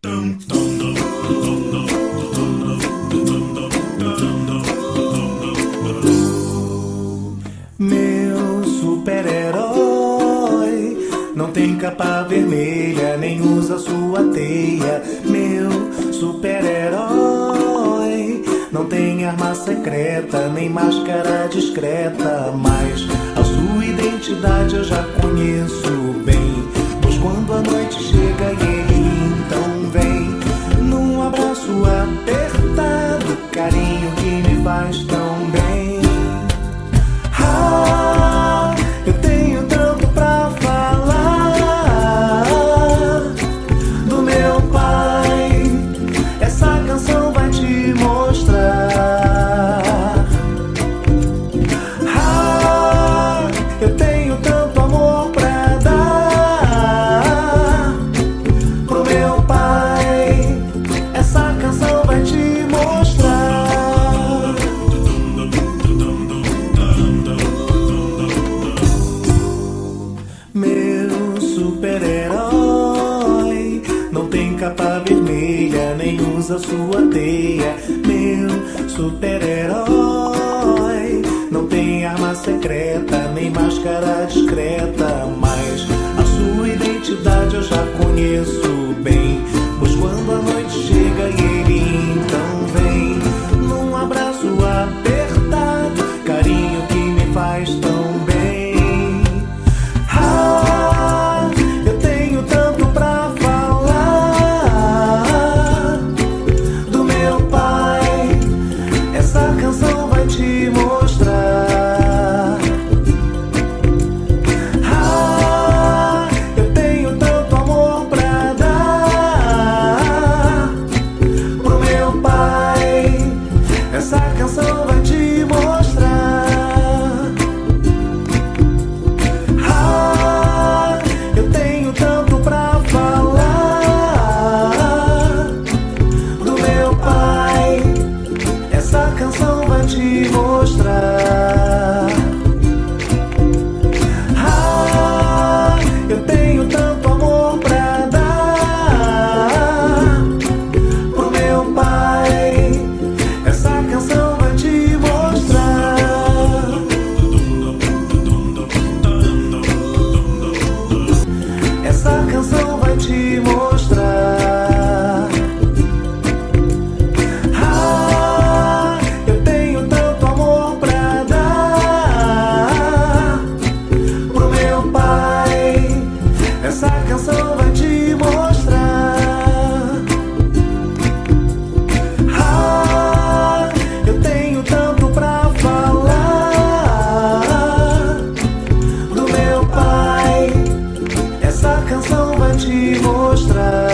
Meu super-herói não tem capa vermelha, nem usa sua teia. Meu super-herói não tem arma secreta, nem máscara discreta. Mas a sua identidade eu já conheço bem, pois quando a noite chega e ele então vem num abraço apertado, carinho que me faz tão bem. Eu tenho tanto pra falar do meu pai. Essa canção vai te mostrar. Eu tenho tanto amor pra dar pro meu pai. Essa canção vai te mostrar. Meu super-herói não tem capa vermelha, nem usa sua teia. Meu super-herói não tem arma secreta, nem máscara discreta. Mas a sua identidade eu já conheço bem, pois quando a noite chega e ele então vem num abraço apertado, carinho que me faz tão bem. Eu tenho tanto pra falar do meu pai. Essa canção vai te mostrar. Eu tenho tanto amor pra dar pro meu pai. Essa canção vai te mostrar. Eu tenho tanto pra falar do meu pai. Essa canção vai te mostrar. Eu tenho tanto amor pra dar pro meu pai. Essa canção vai te mostrar. Essa canção vai te mostrar. Eu tenho tanto amor pra dar pro meu pai. Essa canção vai te mostrar. Eu tenho tanto pra falar do meu pai. Essa canção vai te mostrar.